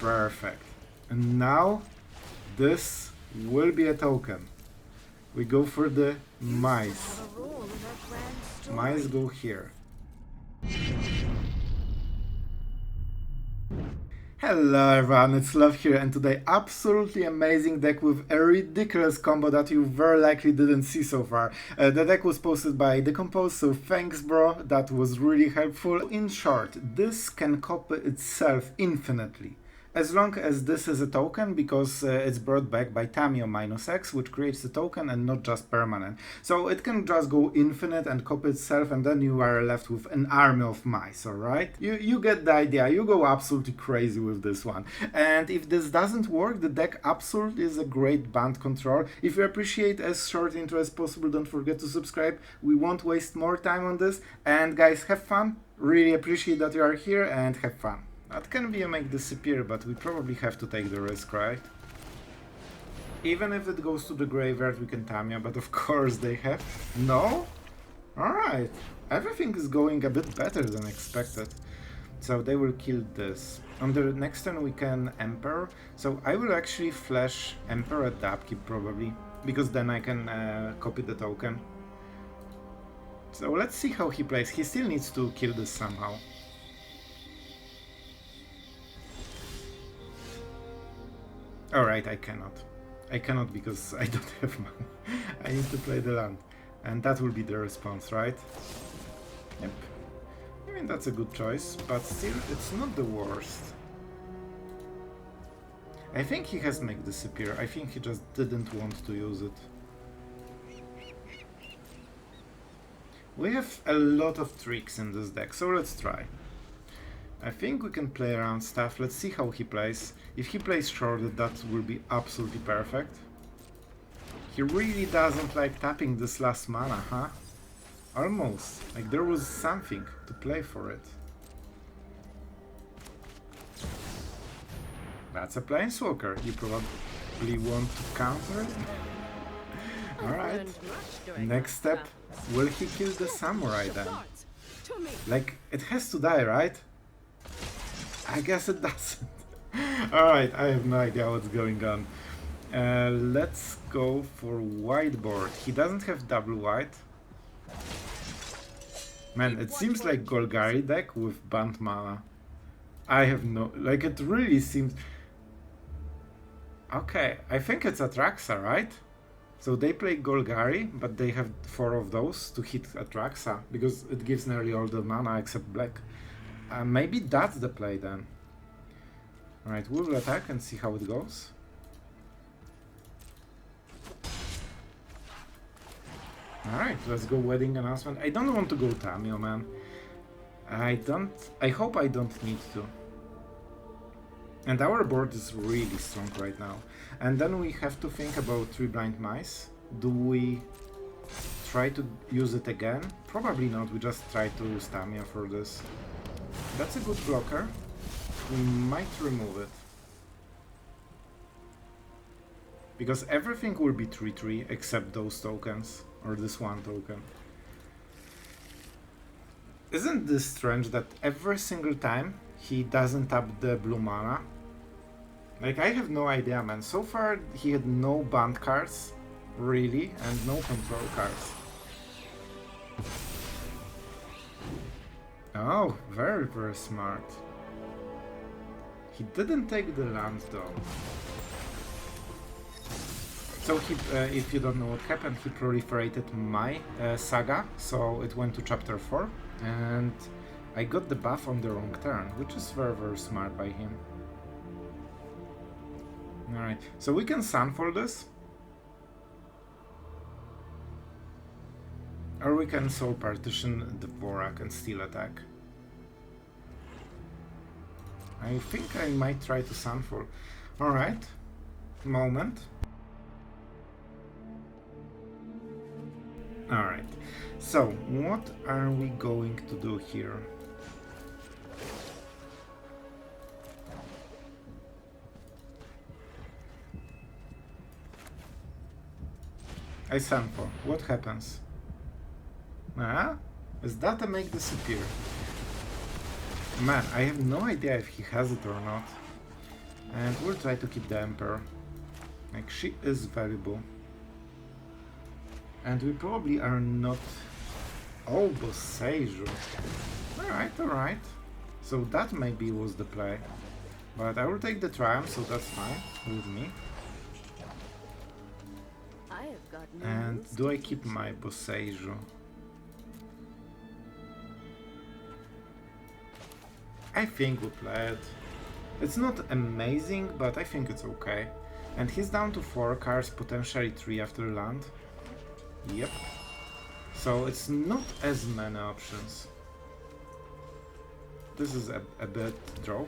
Perfect. And now this will be a token. We go for the mice. Mice go here. Hello everyone, it's Sloth here, and today absolutely amazing deck with a ridiculous combo that you very likely didn't see so far. The deck was posted by Dekomposed, so thanks bro, that was really helpful. In short, this can copy itself infinitely. As long as this is a token, because it's brought back by Tamiyo -X, which creates the token and not just permanent. So it can just go infinite and copy itself, and then you are left with an army of mice, alright? You get the idea, you go absolutely crazy with this one. And if this doesn't work, the deck absolutely is a great Bant control. If you appreciate as short intro as possible, don't forget to subscribe. We won't waste more time on this. And guys, have fun. Really appreciate that you are here, and have fun. That can be a make disappear, but we probably have to take the risk, right? Even if it goes to the graveyard, we can Tamiyo, but of course they have... No? Alright. Everything is going a bit better than expected. So they will kill this. On the next turn we can Emperor. So I will actually flash Emperor at the upkeep probably, because then I can copy the token. So let's see how he plays. He still needs to kill this somehow. Alright, I cannot. I cannot because I don't have money. I need to play the land. And that will be the response, right? Yep. I mean, that's a good choice, but still, it's not the worst. I think he has make disappear. I think he just didn't want to use it. We have a lot of tricks in this deck, so let's try. I think we can play around stuff. Let's see how he plays. If he plays short, that will be absolutely perfect. He really doesn't like tapping this last mana, huh? Almost. Like there was something to play for it. That's a Planeswalker. You probably want to counter it? Alright. Next step. Will he kill the Samurai then? Like, it has to die, right? I guess it doesn't. Alright, I have no idea what's going on. Let's go for whiteboard. He doesn't have double white. Man, it seems like Golgari deck with Bant mana. I have no... Like, it really seems... Okay, I think it's Atraxa, right? So they play Golgari, but they have 4 of those to hit Atraxa, because it gives nearly all the mana except black. Maybe that's the play then. Alright, we will attack and see how it goes. Alright, let's go wedding announcement. I don't want to go Tamiyo, man. I hope I don't need to. And our board is really strong right now. And then we have to think about 3 blind mice. Do we try to use it again? Probably not, we just try to use Tamiyo for this. That's a good blocker. We might remove it. Because everything will be 3-3 except those tokens. Or this one token. Isn't this strange that every single time he doesn't tap the blue mana? Like, I have no idea, man. So far he had no Bant cards, really, and no control cards. Oh, very, very smart. He didn't take the land though. So he, if you don't know what happened, he proliferated my saga, so it went to chapter 4, and I got the buff on the wrong turn, which is very, very smart by him. Alright, so we can Sunfall this. Or we can Soul Partition the Vorak and still attack. I think I might try to Sunfall. Alright, moment. Alright, so what are we going to do here? I Sunfall. What happens? Ah? Is that a make disappear? Man, I have no idea if he has it or not. And we'll try to keep the Emperor. Like, she is valuable. And we probably are not... Oh, Boseiju. Alright, alright. So that maybe was the play. But I will take the Triumph, so that's fine with me. And do I keep my Boseiju? I think we play it. It's not amazing, but I think it's okay. And he's down to 4 cards, potentially 3 after land. Yep. So it's not as many options. This is a bit draw,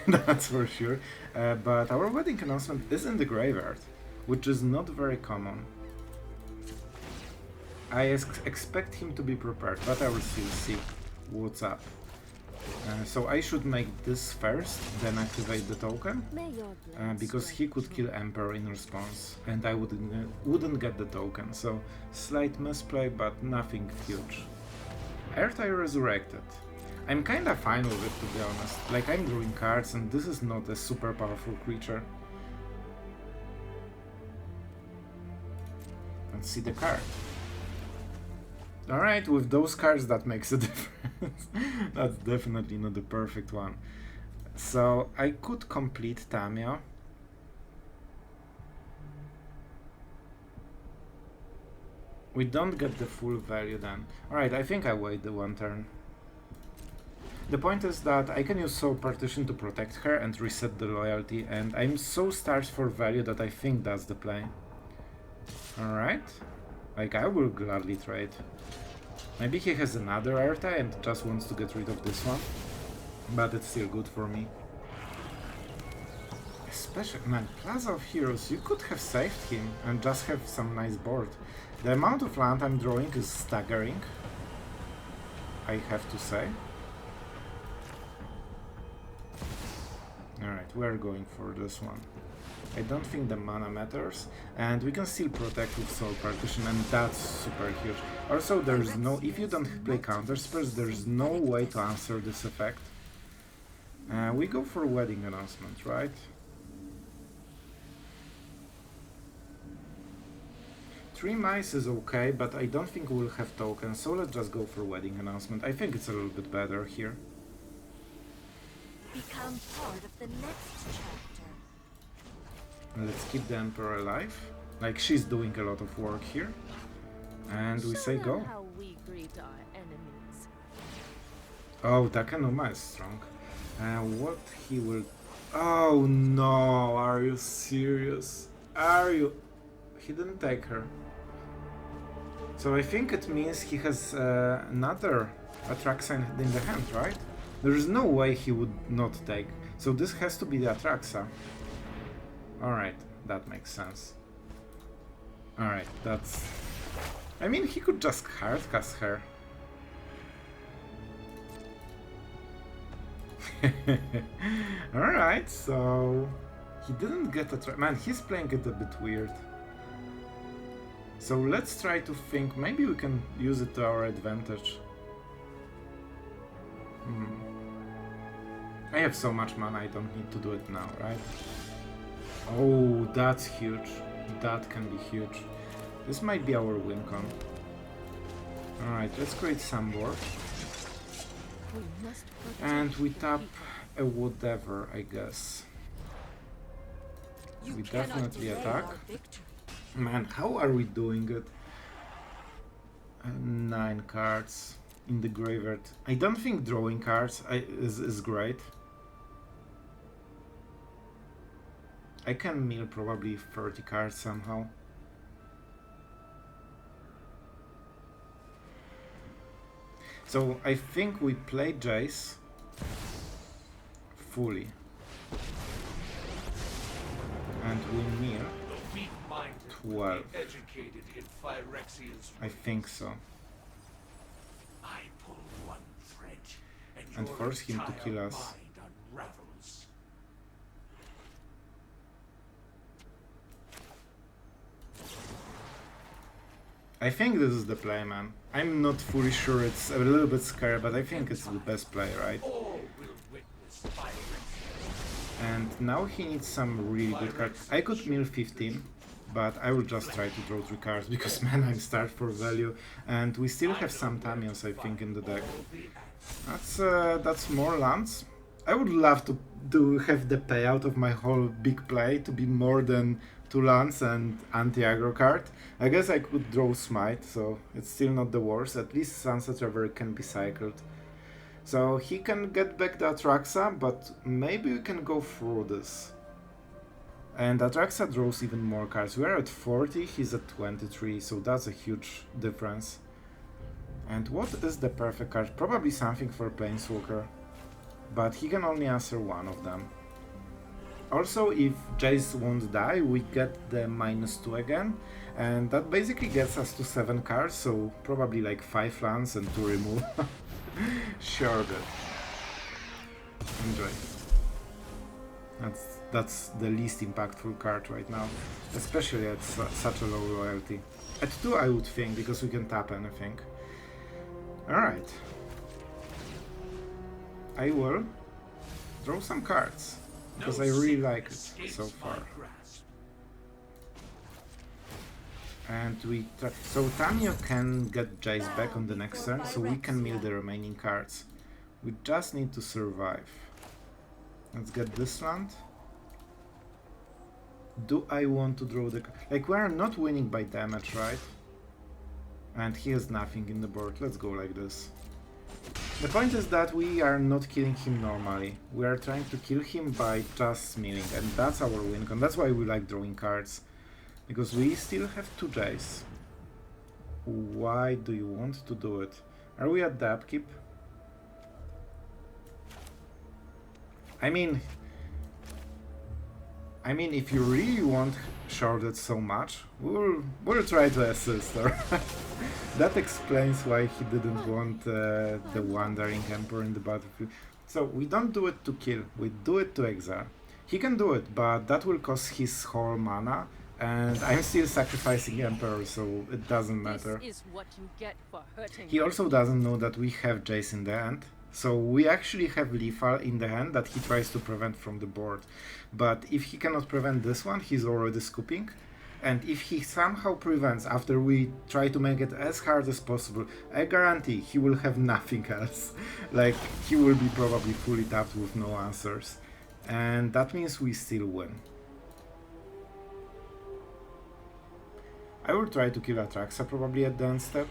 that's for sure. But our wedding announcement is in the graveyard, which is not very common. I expect him to be prepared, but I will still see what's up. So I should make this first, then activate the token, because he could kill Emperor in response, and I wouldn't get the token, so slight misplay, but nothing huge. Earth-I resurrected. I'm kinda fine with it, to be honest. Like, I'm drawing cards, and this is not a super powerful creature. Let's see the card. Alright, with those cards that makes a difference. That's definitely not the perfect one. So I could complete Tamiyo. We don't get the full value then. Alright, I think I wait the 1 turn. The point is that I can use Soul Partition to protect her and reset the loyalty, and I'm so starved for value that I think that's the play. Alright. Like, I will gladly trade. Maybe he has another Earth-I and just wants to get rid of this one. But it's still good for me. Especially, man, Plaza of Heroes, you could have saved him and just have some nice board. The amount of land I'm drawing is staggering, I have to say. Alright, we're going for this one. I don't think the mana matters, and we can still protect with Soul Partition, and that's super huge. Also, there's no, if you don't play counter spells, there's no way to answer this effect. We go for wedding announcement, right? Three mice is okay, but I don't think we'll have tokens, so let's just go for wedding announcement. I think it's a little bit better here. Become part of the next chapter. Let's keep the Emperor alive. Like, she's doing a lot of work here. And we say go. How we greet our enemies. Oh, Takenuma is strong. What he will... Oh no, are you serious? Are you... He didn't take her. So I think it means he has another Atraxa in the hand, right? There's no way he would not take. So this has to be the Atraxa. Alright, that makes sense. Alright, that's... I mean, he could just hardcast her. Alright, so... He didn't get a... Man, he's playing it a bit weird. So let's try to think, maybe we can use it to our advantage. I have so much mana, I don't need to do it now, right? Oh, that's huge. That can be huge. This might be our win con. Alright, let's create some board. And we tap a whatever, I guess. We definitely attack. Man, how are we doing it? 9 cards in the graveyard. I don't think drawing cards is great. I can mill probably 30 cards somehow. So I think we play Jace fully. And we mill 12. I think so. And force him to kill us. I think this is the play, man. I'm not fully sure, it's a little bit scary, but I think it's the best play, right? And now he needs some really good cards. I could mill 15, but I will just try to draw 3 cards because man, I'm starved for value. And we still have some Tamiyos, I think, in the deck. That's more lands. I would love to have the payout of my whole big play to be more than 2 lands and anti-aggro card. I guess I could draw Smite, so it's still not the worst. At least Sunset Revelry can be cycled. So he can get back the Atraxa, but maybe we can go through this. And Atraxa draws even more cards. We're at 40, he's at 23, so that's a huge difference. And what is the perfect card? Probably something for Planeswalker, but he can only answer one of them. Also, if Jace won't die, we get the -2 again, and that basically gets us to 7 cards, so probably like 5 lands and 2 remove. Sure, good. Enjoy. That's the least impactful card right now, especially at such a low loyalty. At 2 I would think, because we can tap anything. Alright. I will draw some cards, because I really like it so far. And we so Tamiyo can get Jace back on the next turn, so we can mill the remaining cards. We just need to survive. Let's get this land. Do I want to draw the... Like, we are not winning by damage, right? And he has nothing in the board. Let's go like this. The point is that we are not killing him normally. We are trying to kill him by just milling, and that's our win con. That's why we like drawing cards. Because we still have 2 Jace. Why do you want to do it? Are we at the upkeep? I mean, if you really want shorted so much, we'll try to assist, or that explains why he didn't want the Wandering Emperor in the battlefield. So we don't do it to kill, we do it to exile. He can do it, but that will cost his whole mana, and I'm still sacrificing Emperor, so it doesn't matter. This is what you get for hurting He also doesn't know that we have Jace in the hand, so we actually have Lethal in the hand that he tries to prevent from the board. But if he cannot prevent this one, he's already scooping. And if he somehow prevents after we try to make it as hard as possible, I guarantee he will have nothing else. Like, he will be probably fully tapped with no answers. And that means we still win. I will try to kill Atraxa probably at the end step,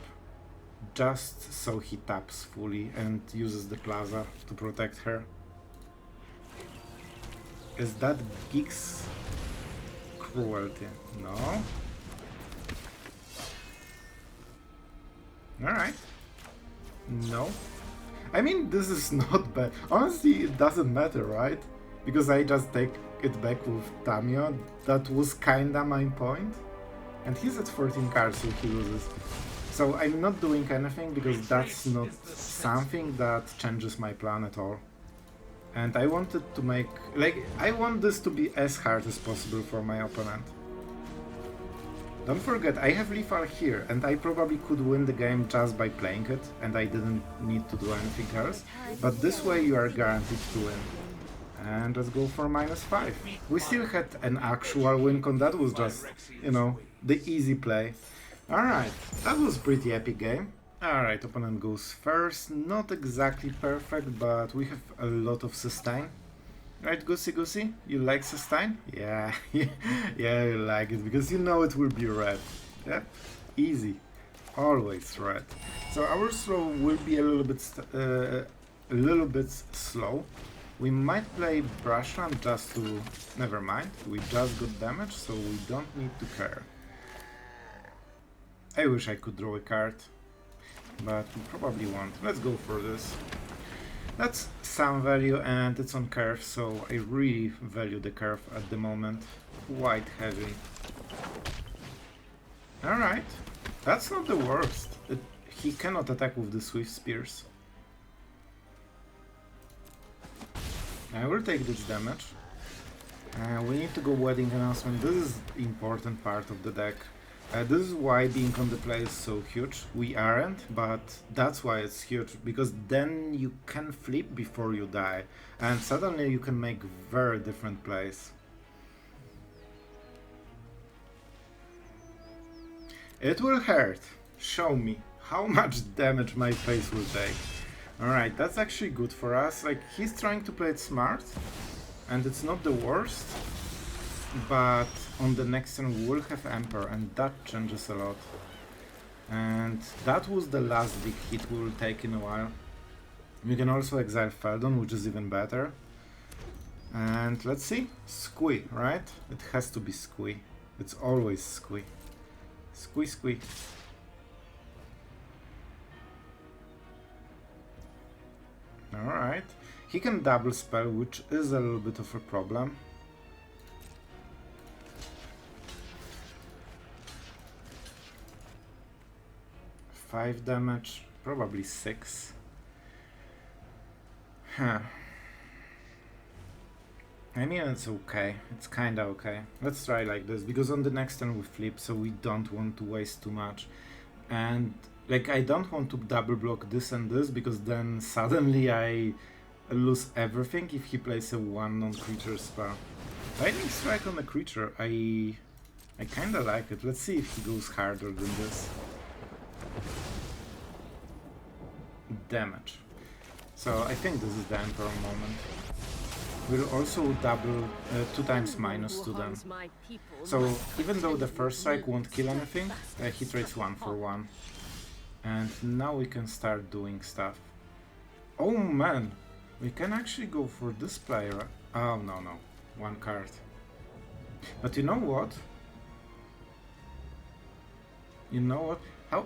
just so he taps fully and uses the plaza to protect her. Is that Geek's cruelty? No? Alright. No. I mean, this is not bad. Honestly, it doesn't matter, right? Because I just take it back with Tamiyo. That was kinda my point. And he's at 14 cards, so he loses. So I'm not doing anything because that's not something that changes my plan at all. And I wanted to make... like, I want this to be as hard as possible for my opponent. Don't forget, I have Lethal here, and I probably could win the game just by playing it, and I didn't need to do anything else. But this way you are guaranteed to win. And let's go for -5. We still had an actual win con, that was just, you know, the easy play. Alright, that was pretty epic game. Alright, opponent goes first, not exactly perfect, but we have a lot of sustain. Right, Goosey? You like sustain? Yeah, yeah, you like it, because you know it will be red. Yep, easy. Always red. So our slow will be a little bit slow. We might play Brushland just to... never mind, we just got damage, so we don't need to care. I wish I could draw a card, but we probably won't. Let's go for this. That's some value and it's on curve, so I really value the curve at the moment. Quite heavy. Alright, that's not the worst. He cannot attack with the Swift Spears. I will take this damage. We need to go Wedding Announcement. This is the important part of the deck. This is why being on the play is so huge. We aren't, but that's why it's huge, because then you can flip before you die, and suddenly you can make very different plays. It will hurt. Show me how much damage my face will take. Alright, that's actually good for us. Like, he's trying to play it smart, and it's not the worst. But on the next turn we will have Emperor, and that changes a lot. And that was the last big hit we will take in a while. We can also exile Feldon, which is even better. And let's see. Squee, right? It has to be Squee. It's always Squee. Squee, squee. Alright. He can double spell, which is a little bit of a problem. Five damage, probably 6. Huh. I mean, it's okay. It's kinda okay. Let's try like this, because on the next turn we flip, so we don't want to waste too much. And, like, I don't want to double block this and this, because then suddenly I lose everything if he plays a 1 non-creature spell. Lightning Strike on a creature, I kinda like it. Let's see if he goes harder than this. Damage. So I think this is the Emperor moment. We'll also double 2 times minus to them. So even though the first strike won't kill anything, he trades 1 for 1. And now we can start doing stuff. Oh man! We can actually go for this player. Oh no, 1 card. But you know what? How?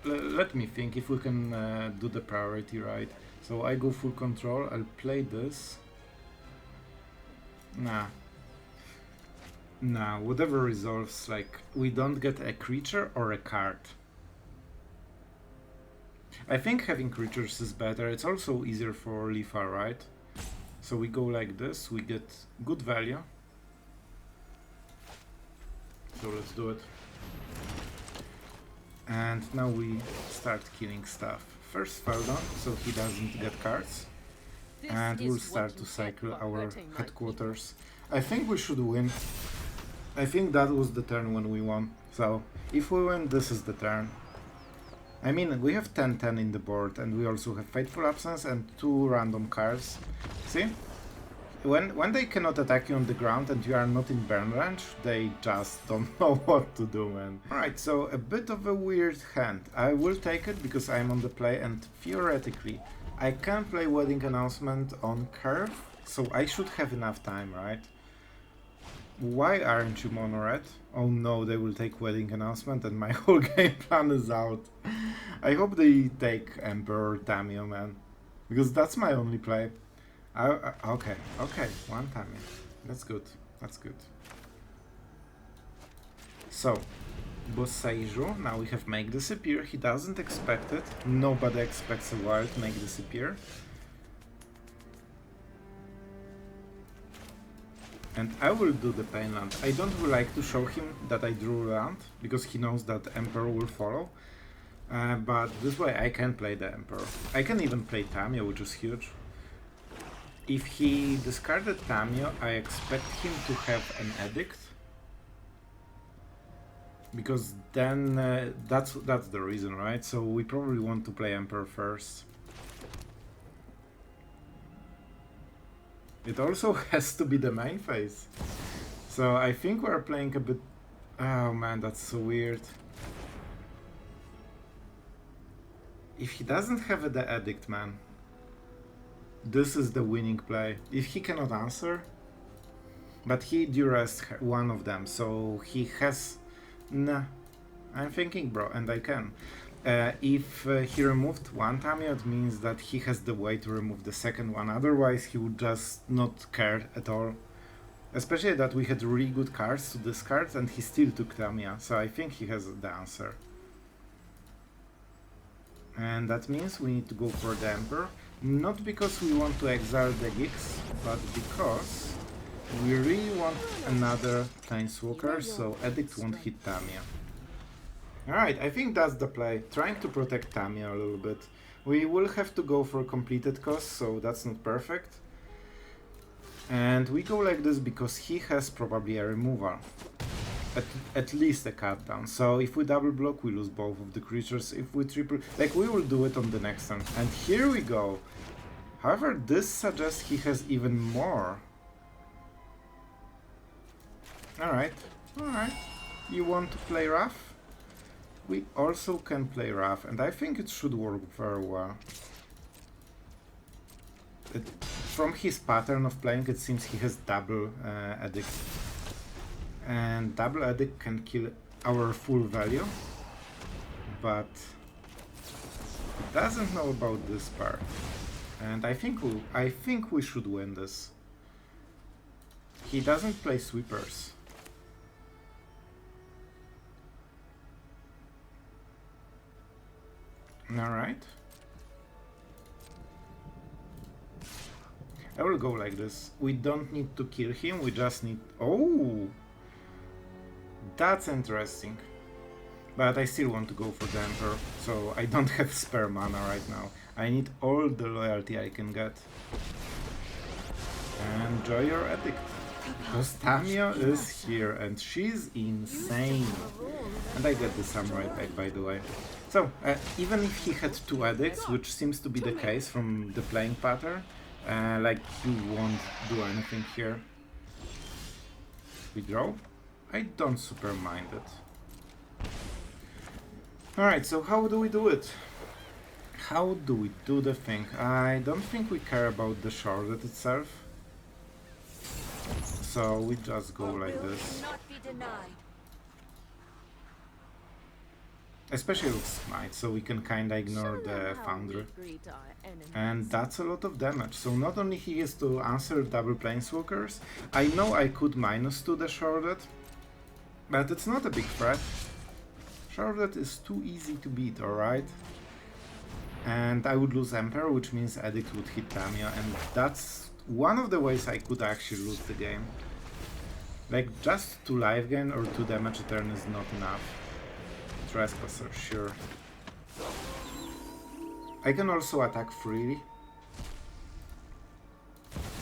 Let me think if we can do the priority right. So I go full control, I'll play this. Nah, whatever resolves, like, we don't get a creature or a card. I think having creatures is better, it's also easier for Lifa, right? So we go like this, we get good value. So let's do it. And now we start killing stuff. First Feldon, so he doesn't get cards. And we'll start to cycle our headquarters. I think we should win. I think that was the turn when we won. So if we win, this is the turn. I mean, we have 10-10 in the board, and we also have Fateful Absence and 2 random cards. See? When they cannot attack you on the ground and you are not in burn range, they just don't know what to do, man. Alright, so a bit of a weird hand. I will take it because I'm on the play, and theoretically I can play Wedding Announcement on curve, so I should have enough time, right? Why aren't you mono red? Oh no, they will take Wedding Announcement and my whole game plan is out. I hope they take Emperor or Tamiyo, man. Because that's my only play. Okay, 1 Tamiyo. That's good, that's good. So, Boseiju, now we have Make Disappear. He doesn't expect it. Nobody expects a wild Make Disappear. And I will do the Pain Land. I don't like to show him that I drew land, because he knows that Emperor will follow. But this way I can play the Emperor. I can even play Tamiyo, which is huge. If he discarded Tamiyo, I expect him to have an Edict. Because then that's the reason, right? So we probably want to play Emperor first. It also has to be the main phase. So I think we're playing a bit... Oh man, that's so weird. If he doesn't have the Edict, man, this is the winning play. If he cannot answer, but he duressed 1 of them, so he has... Nah, I'm thinking, bro, and I can. If he removed 1 Tamiyo, it means that he has the way to remove the second one, otherwise he would just not care at all. Especially that we had really good cards to discard and he still took Tamiyo, so I think he has the answer. And that means we need to go for the Emperor, not because we want to exile the Geeks, but because we really want another Planeswalker, so Edict won't hit Tamiyo. Alright, I think that's the play. Trying to protect Tamiyo a little bit. We will have to go for completed cost, so that's not perfect. And we go like this because he has probably a removal. At least a cut down. So if we double block, we lose both of the creatures. If we triple... Like, we will do it on the next turn. And here we go. However, this suggests he has even more. Alright, alright. You want to play rough? We also can play rough, and I think it should work very well. From his pattern of playing, it seems he has double addict. And double addict can kill our full value, but it doesn't know about this part. And I think we should win this. He doesn't play sweepers. Alright. I will go like this. We don't need to kill him, we just need... Oh! That's interesting. But I still want to go for the Emperor, so I don't have spare mana right now. I need all the loyalty I can get. Enjoy your addict. Because Tamiyo is here and she's insane. And I get the samurai pack, by the way. So, even if he had two addicts, which seems to be the case from the playing pattern, like you won't do anything here. We draw? I don't super mind it. Alright, so how do we do it? How do we do the thing? I don't think we care about the shortcut itself. So we just go like this. Especially with Smite, so we can kinda ignore the Foundry. And that's a lot of damage, so not only he has to answer double Planeswalkers, I know I could -2 the shortcut, but it's not a big threat. Shortcut is too easy to beat, alright? And I would lose Emperor, which means Addict would hit Tamiyo, and that's one of the ways I could actually lose the game. Like, just 2 life gain or 2 damage turn is not enough. Trespasser, sure. I can also attack freely.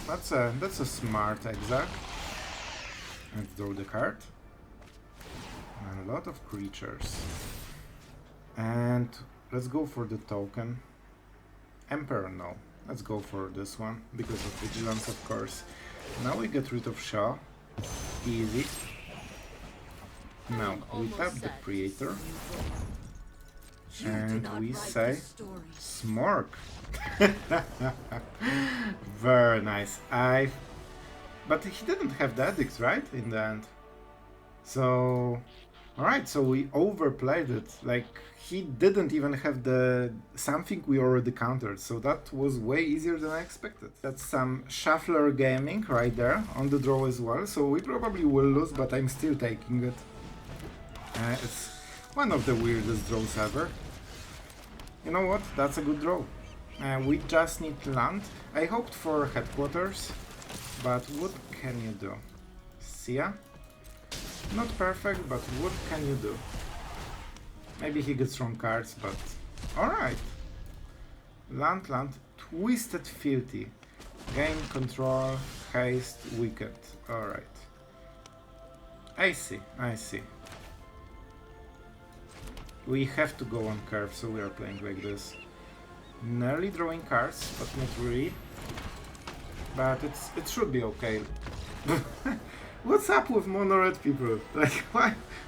That's a smart exile. And draw the card. And a lot of creatures. And let's go for the token. Emperor, no. Let's go for this one, because of Vigilance, of course. Now we get rid of Shaw. Easy. Now we tap the Creator. And we say Smork. Very nice. But he didn't have the addicts, right? In the end. So... Alright, so we overplayed it. Like, he didn't even have the something we already countered, so that was way easier than I expected. That's some Shuffler gaming right there, on the draw as well, so we probably will lose, but I'm still taking it. It's one of the weirdest draws ever. You know what? That's a good draw. We just need land. I hoped for headquarters, but what can you do? Sia? Not perfect, but what can you do? Maybe he gets wrong cards, but... Alright! Land, Twisted Filthy. Gain control, haste, wicked. Alright. I see. We have to go on curve, so we are playing like this. Nearly drawing cards, but not really. But it should be okay. What's up with mono red people? Like,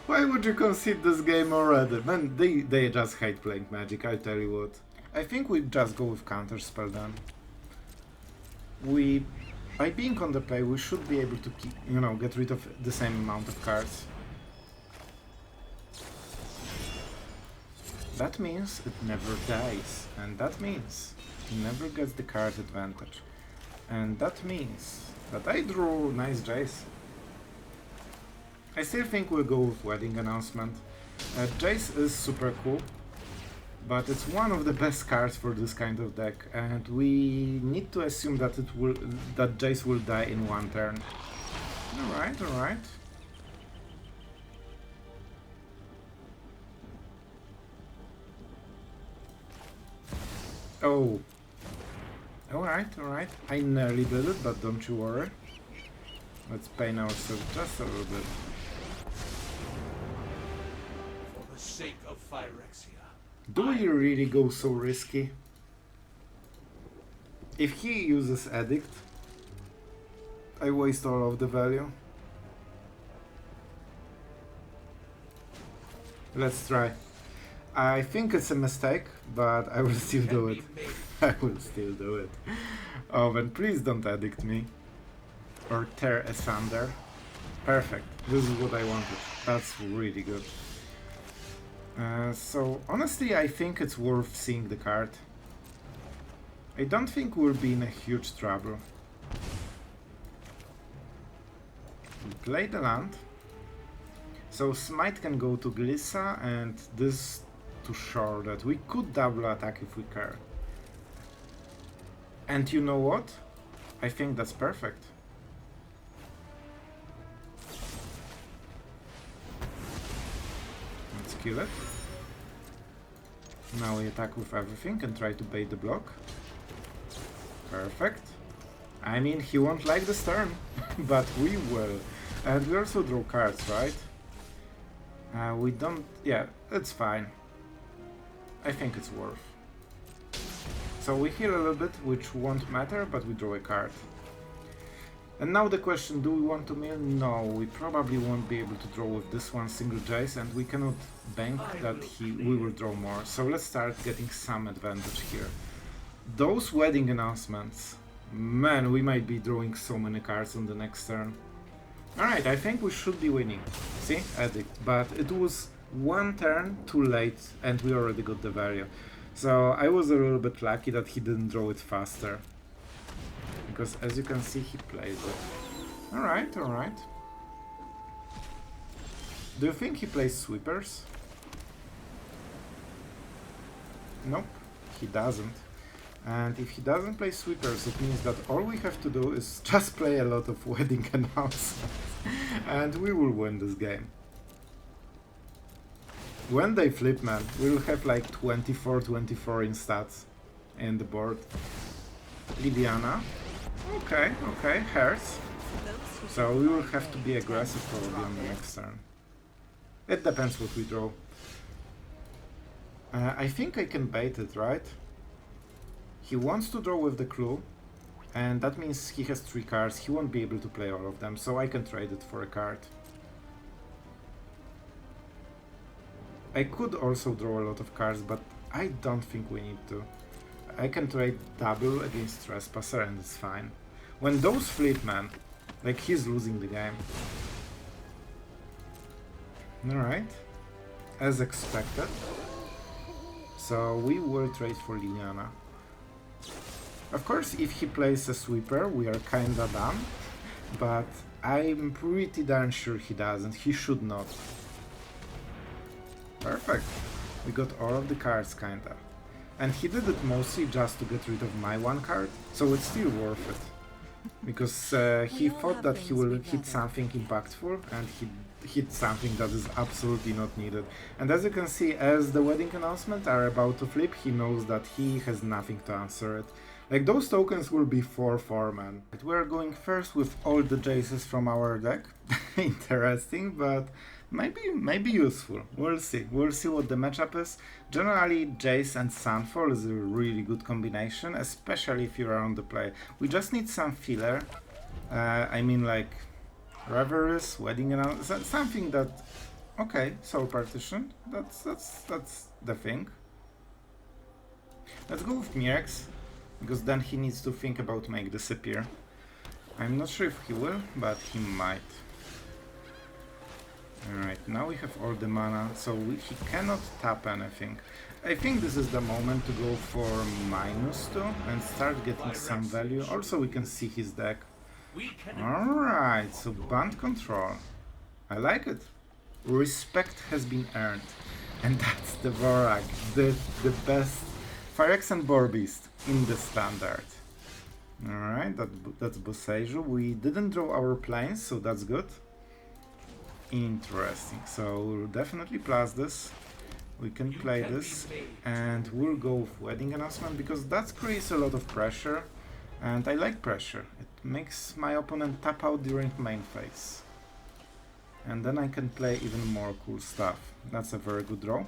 why would you concede this game already? Man, they just hate playing Magic, I'll tell you what. I think we just go with counterspell then. By being on the play, we should be able to keep, get rid of the same amount of cards. That means it never dies, and that means it never gets the card advantage. And that means that I drew nice Jace. I still think we'll go with Wedding Announcement. Jace is super cool, but it's one of the best cards for this kind of deck, and we need to assume that Jace will die in one turn. Alright. Oh. Alright. I nearly did it, but don't you worry. Let's pain ourselves just a little bit. For the sake of Phyrexia. Do we really go so risky? If he uses Edict, I waste all of the value. Let's try. I think it's a mistake, but I will still do it. I will still do it. Oh, and please don't Edict me. Or tear asunder. Perfect. This is what I wanted. That's really good. So, honestly, I think it's worth seeing the card. I don't think we'll be in a huge trouble. We play the land. So Smite can go to Glissa and this to shore that we could double attack if we care. And you know what? I think that's perfect. Let's kill it. Now we attack with everything and try to bait the block. Perfect. I mean, he won't like this turn, but we will. And we also draw cards, right? We don't... yeah, it's fine. I think it's worth. So we heal a little bit, which won't matter, but we draw a card. And now the question, do we want to mill? No, we probably won't be able to draw with this one single Jace, and we cannot bank that we will draw more. So let's start getting some advantage here. Those wedding announcements, man, we might be drawing so many cards on the next turn. Alright, I think we should be winning. See? Edict. But it was one turn too late and we already got the value. So I was a little bit lucky that he didn't draw it faster. Because as you can see, he plays it. Alright. Do you think he plays sweepers? Nope, he doesn't. And if he doesn't play sweepers, it means that all we have to do is just play a lot of wedding announcements. And we will win this game. When they flip, man, we will have like 24 in stats in the board. Liliana. Okay, hurts. So we will have to be aggressive probably on the next turn. It depends what we draw. I think I can bait it, right? He wants to draw with the clue, and that means he has 3 cards. He won't be able to play all of them, so I can trade it for a card. I could also draw a lot of cards, but I don't think we need to. I can trade double against Trespasser and it's fine. When those flip, man, like he's losing the game. Alright, as expected. So we will trade for Liliana. Of course, if he plays a sweeper, we are kinda done, but I'm pretty darn sure he doesn't. He should not. Perfect. We got all of the cards, kinda. And he did it mostly just to get rid of my 1 card, so it's still worth it. Because he thought that he will hit something impactful, and he hit something that is absolutely not needed. And as you can see, as the wedding announcements are about to flip, he knows that he has nothing to answer it. Like, those tokens will be 4/4, man. We're going first with all the Jaces from our deck. Interesting, but maybe useful. We'll see. We'll see what the matchup is. Generally, Jace and Sunfall is a really good combination, especially if you're on the play. We just need some filler. I mean, like, Reveries, wedding announcement, something that... Okay, Soul Partition. That's the thing. Let's go with Mirrex, because then he needs to think about make disappear. I'm not sure if he will, but he might. Alright, now we have all the mana, so he cannot tap anything. I think this is the moment to go for -2 and start getting some value. Also, we can see his deck. Alright, so Bant control. I like it. Respect has been earned. And that's the Vorak, the best Phyrex and Boarbeast in the standard. Alright, that's Boseiju. We didn't draw our planes, so that's good. Interesting, so we'll definitely plus this. We can play this, and we'll go with Wedding Announcement because that creates a lot of pressure, and I like pressure. It makes my opponent tap out during main phase. And then I can play even more cool stuff. That's a very good draw.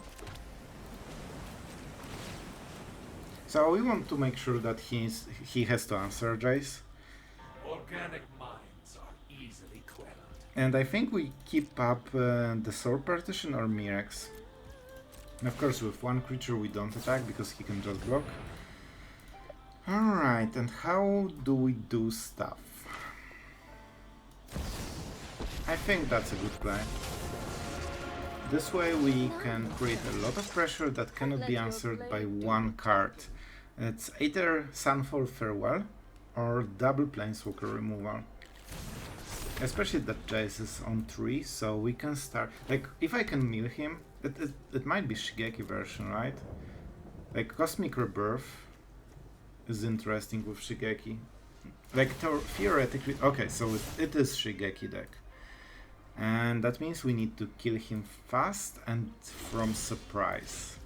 So we want to make sure that he has to answer Jace. Organic minds are easily quelled. And I think we keep up the Soul Partition or Mirrex. Of course, with one creature we don't attack because he can just block. Alright, and how do we do stuff? I think that's a good plan. This way we can create a lot of pressure that cannot be answered by one card. It's either Sunfall Farewell or double Planeswalker removal. Especially that Jace is on 3, so we can start... Like, if I can mill him, it might be Shigeki version, right? Like, Cosmic Rebirth is interesting with Shigeki. Like, theoretically... Okay, so it is Shigeki deck. And that means we need to kill him fast and from surprise.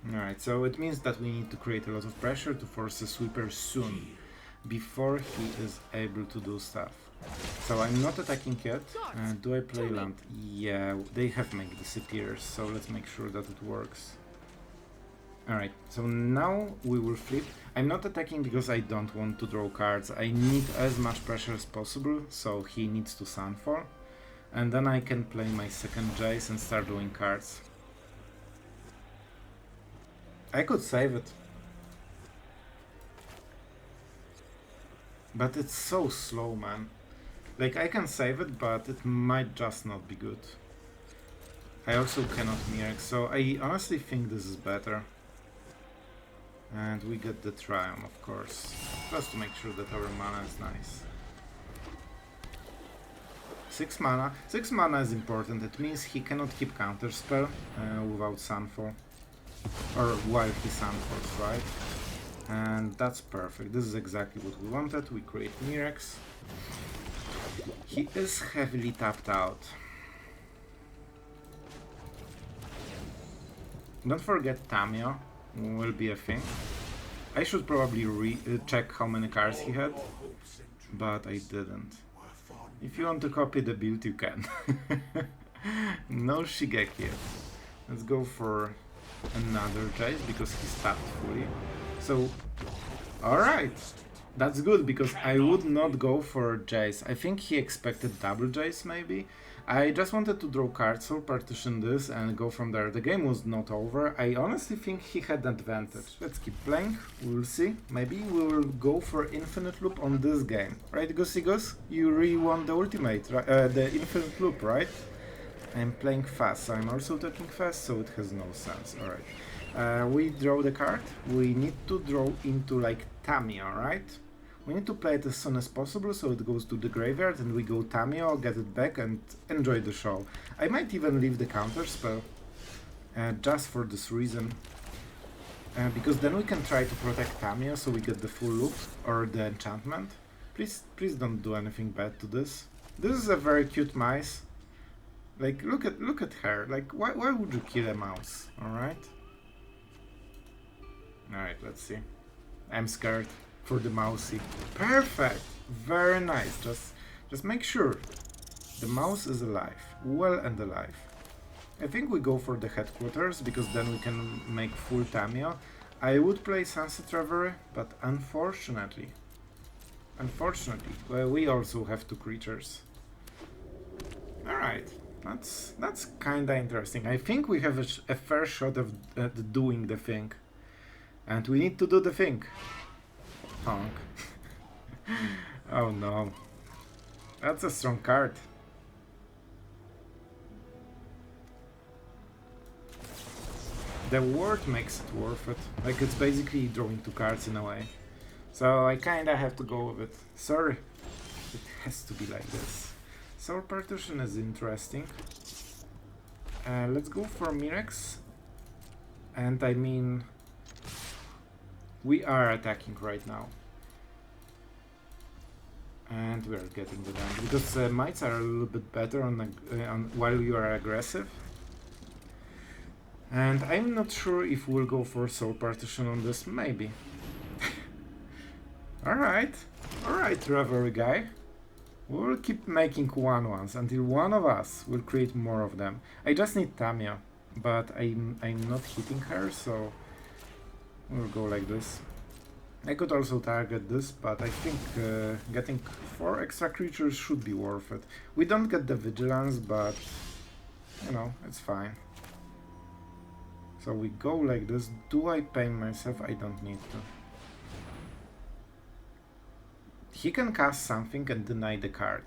Alright, so it means that we need to create a lot of pressure to force a sweeper soon, before he is able to do stuff. So I'm not attacking yet. Do I play land? Yeah, they have make disappears, so let's make sure that it works. Alright, so now we will flip. I'm not attacking because I don't want to draw cards. I need as much pressure as possible, so he needs to Sunfall. And then I can play my second Jace and start drawing cards. I could save it. But it's so slow, man. Like, I can save it, but it might just not be good. I also cannot Mirrex, so I honestly think this is better. And we get the Triumph, of course. Just to make sure that our mana is nice. 6 mana. 6 mana is important. It means he cannot keep counterspell without Sunfall. Or while he Sunfalls, right? And that's perfect. This is exactly what we wanted. We create Mirrex. He is heavily tapped out. Don't forget Tamiyo will be a thing. I should probably check how many cards he had, but I didn't. If you want to copy the build, you can. No Shigeki yet. Let's go for another Jace because he's tapped fully. So, alright. That's good because I would not go for Jace. I think he expected double Jace maybe. I just wanted to draw cards, Soul Partition this and go from there. The game was not over. I honestly think he had an advantage. Let's keep playing, we'll see. Maybe we will go for Infinite Loop on this game. Right, Goosey Goose? You really want the ultimate, right? The Infinite Loop, right? I'm playing fast, so I'm also talking fast, so it has no sense. Alright. We draw the card. We need to draw into like Tamiyo, right? We need to play it as soon as possible so it goes to the graveyard and we go Tamiyo, get it back and enjoy the show. I might even leave the counter spell just for this reason. Because then we can try to protect Tamiyo so we get the full loop or the enchantment. Please don't do anything bad to this. This is a very cute mouse. Like look at her. Like why would you kill a mouse? Alright? Alright, let's see. I'm scared. For the mousey. Perfect! Very nice. Just make sure the mouse is alive. Well and alive. I think we go for the headquarters because then we can make full Tamiyo. I would play Sunset Revelry, but unfortunately, we also have 2 creatures. Alright, that's kinda interesting. I think we have a fair shot at doing the thing. And we need to do the thing. Honk. Oh no. That's a strong card. The word makes it worth it. Like it's basically drawing 2 cards in a way. So I kinda have to go with it. Sorry. It has to be like this. Soul Partition is interesting. Let's go for Mirrex. And I mean... we are attacking right now. And we are getting the damage because mites are a little bit better on while you are aggressive. And I'm not sure if we'll go for Soul Partition on this. Maybe. Alright, Revelry guy. We'll keep making 1/1s until one of us will create more of them. I just need Tamiyo, but I'm not hitting her, so we'll go like this. I could also target this, but I think getting 4 extra creatures should be worth it. We don't get the vigilance, but you know, it's fine. So we go like this. Do I pain myself? I don't need to. He can cast something and deny the card.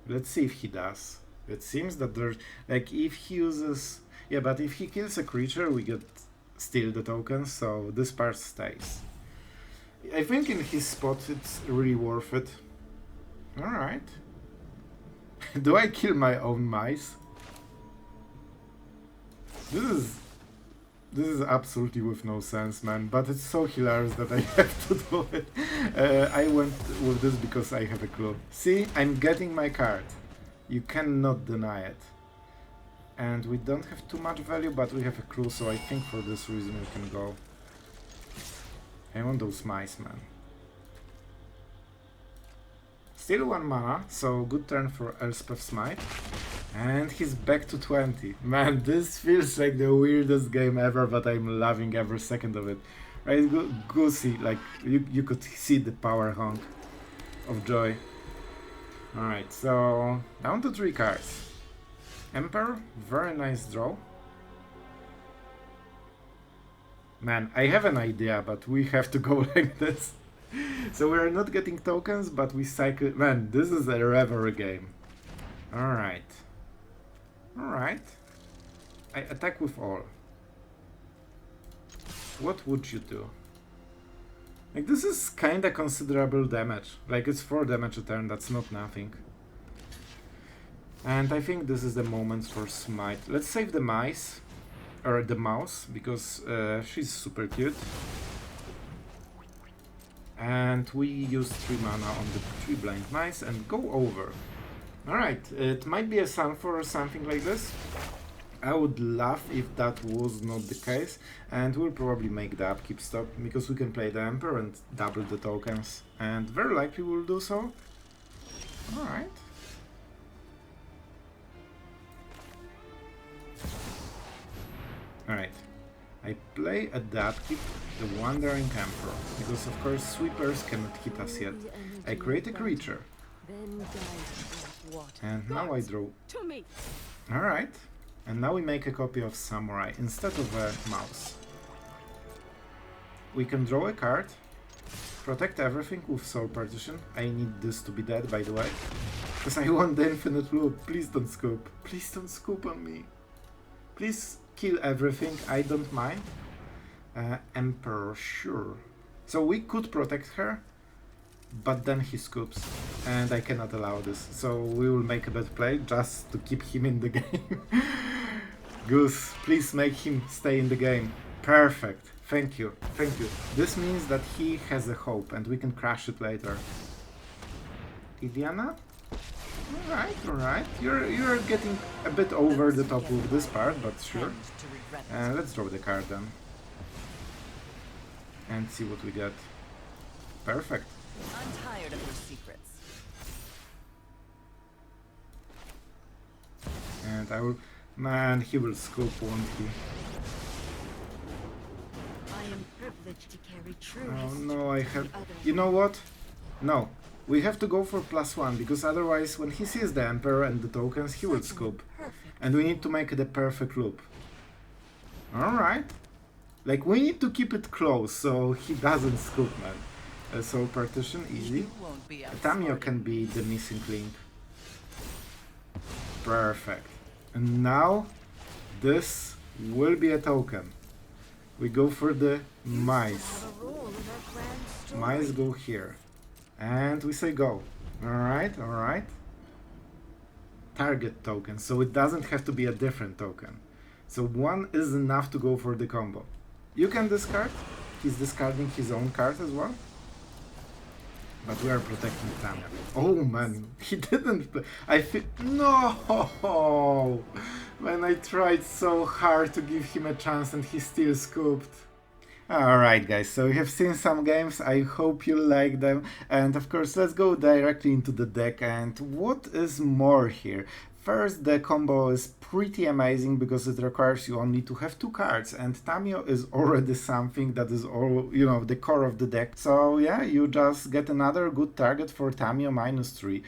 Let's see if he does. It seems that there's, like, if he uses... Yeah, but if he kills a creature, we get still the tokens, so this part stays. I think in his spot it's really worth it. Alright. Do I kill my own mice? This is absolutely with no sense, man, but it's so hilarious that I have to do it. I went with this because I have a clue. See, I'm getting my card. You cannot deny it. And we don't have too much value, but we have a clue, so I think for this reason we can go. I want those mice, man. Still 1 mana, so good turn for Elspeth Smite. And he's back to 20. Man, this feels like the weirdest game ever, but I'm loving every second of it. Right, Goosey, like, you could see the power honk of joy. Alright, so down to 3 cards. Emperor, very nice draw. Man, I have an idea, but we have to go like this. So we are not getting tokens, but we cycle... Man, this is a Revelry game. Alright. Alright. I attack with all. What would you do? Like, this is kinda considerable damage. Like, it's 4 damage a turn, that's not nothing. And I think this is the moment for Smite. Let's save the mice. Or the mouse, because she's super cute. And we use 3 mana on the 3 blind mice and go over. Alright, it might be a Sunfall or something like this. I would laugh if that was not the case, and we'll probably make the upkeep stop, because we can play the Emperor and double the tokens, and very likely we'll do so. Alright. Alright. I play at the upkeep the Wandering Emperor, because of course sweepers cannot hit us yet. I create a creature. And now I draw. Alright. And now we make a copy of Samurai instead of a mouse. We can draw a card. Protect everything with Soul Partition. I need this to be dead, by the way. Because I want the infinite loop. Please don't scoop. Please don't scoop on me. Please kill everything. I don't mind. Emperor, sure. So we could protect her. But then he scoops, and I cannot allow this, so we will make a bad play just to keep him in the game. Goose, please make him stay in the game. Perfect. Thank you. Thank you. This means that he has a hope, and we can crash it later. Iliana? Alright, alright. You're getting a bit over the top with this part, but sure. Let's draw the card then. And see what we get. Perfect. I'm tired of your secrets. And I will... Man, he will scoop, won't he? I am privileged to carry true. Oh no, I have... You know what? No. We have to go for +1, because otherwise, when he sees the Emperor and the tokens, he will scoop. And we need to make the perfect loop. Alright. Like, we need to keep it close, so he doesn't scoop, man. Soul Partition, easy. Tamiyo can be the missing link. Perfect. And now, this will be a token. We go for the mice. Mice go here. And we say go. Alright, alright. Target token, so it doesn't have to be a different token. So 1 is enough to go for the combo. You can discard. He's discarding his own card as well. But we are protecting Tamiyo. Oh man, he didn't play. I feel no. Man, I tried so hard to give him a chance and he still scooped. Alright guys, so we have seen some games, I hope you like them, and of course let's go directly into the deck. And what is more here? First, the combo is pretty amazing because it requires you only to have 2 cards, and Tamiyo is already something that is all, you know, the core of the deck. So yeah, you just get another good target for Tamiyo -3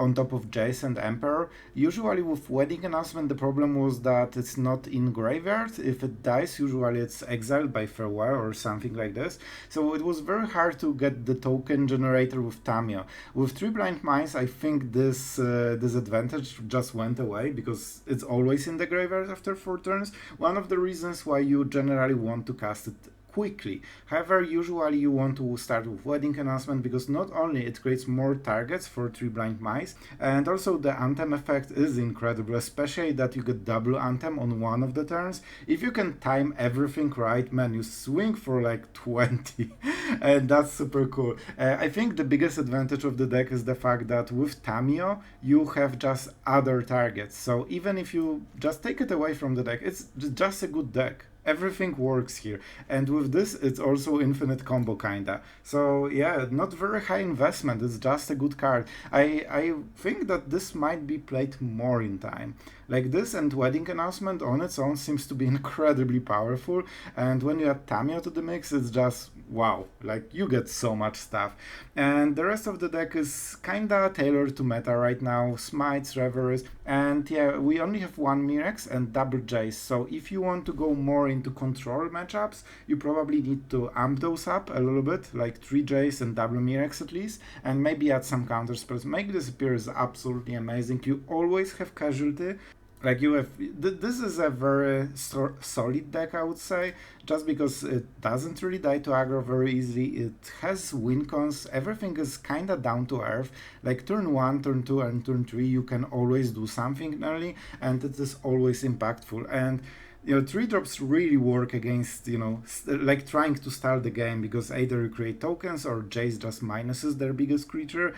on top of Jace and Emperor. Usually with Wedding Announcement the problem was that it's not in graveyard. If it dies, usually it's exiled by Farewell or something like this. So it was very hard to get the token generator with Tamiyo. With 3 Blind Mines, I think this disadvantage just went away because it's always in the graveyard after 4 turns. One of the reasons why you generally want to cast it quickly. However, usually you want to start with Wedding Announcement because not only it creates more targets for 3 Blind Mice, and also the Anthem effect is incredible, especially that you get double Anthem on one of the turns. If you can time everything right, man, you swing for like 20 and that's super cool. I think the biggest advantage of the deck is the fact that with Tamiyo you have just other targets, so even if you just take it away from the deck, it's just a good deck. Everything works here, and with this it's also infinite combo kinda. So yeah, not very high investment, it's just a good card. I think that this might be played more in time. Like this and Wedding Announcement on its own seems to be incredibly powerful, and when you add Tamiyo to the mix, it's just wow, like you get so much stuff. And the rest of the deck is kinda tailored to meta right now, Smites, Reveries, and yeah, we only have 1 Mirrex and double Jace, so if you want to go more into control matchups, you probably need to amp those up a little bit, like 3 Jace and double Mirrex at least, and maybe add some counter spells. Make this appear is absolutely amazing. You always have casualty. Like you have, this is a very solid deck, I would say, just because it doesn't really die to aggro very easily. It has win cons, everything is kinda down to earth. Like turn 1, turn 2 and turn 3 you can always do something early, and it is always impactful. And you know, 3 drops really work against, you know, like trying to start the game, because either you create tokens or Jace just minuses their biggest creature,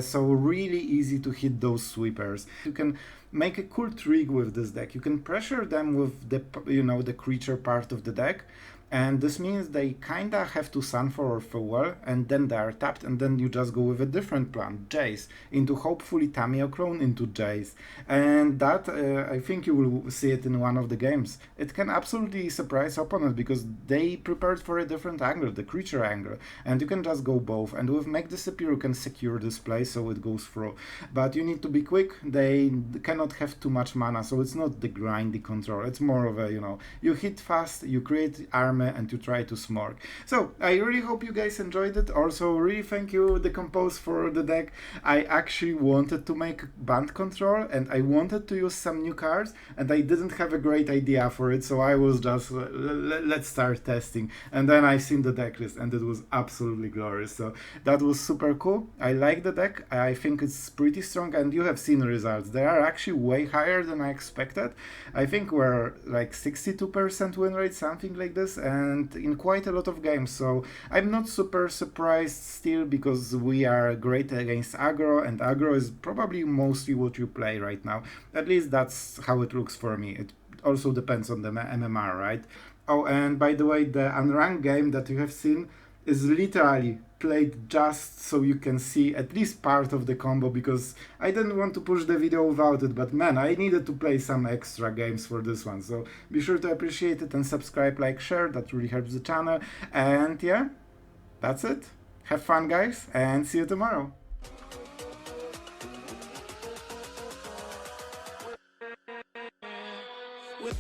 so really easy to hit those sweepers. You can make a cool trick with this deck. You can pressure them with the, you know, the creature part of the deck, and this means they kinda have to Sunfall or Farewell, and then they are tapped, and then you just go with a different plan, Jace, into hopefully Tamiyo clone into Jace. And that, I think you will see it in one of the games. It can absolutely surprise opponents because they prepared for a different angle, the creature angle, and you can just go both. And with Make Disappear you can secure this play so it goes through. But you need to be quick, they cannot have too much mana, so it's not the grindy control, it's more of a, you know, you hit fast, you create armor, and to try to smork. So I really hope you guys enjoyed it. Also really thank you Dekomposed for the deck. I actually wanted to make Bant control and I wanted to use some new cards, and I didn't have a great idea for it, so I was just let's start testing, and then I seen the deck list and it was absolutely glorious. So that was super cool. I like the deck, I think it's pretty strong, and you have seen the results. They are actually way higher than I expected. I think we're like 62% win rate, something like this, and in quite a lot of games, so I'm not super surprised still, because we are great against aggro, and aggro is probably mostly what you play right now. At least that's how it looks for me. It also depends on the MMR, right? Oh, and by the way, the unranked game that you have seen is literally played just so you can see at least part of the combo, because I didn't want to push the video without it, but man, I needed to play some extra games for this one. So be sure to appreciate it and subscribe, like, share, that really helps the channel. And yeah, that's it. Have fun guys, and see you tomorrow. With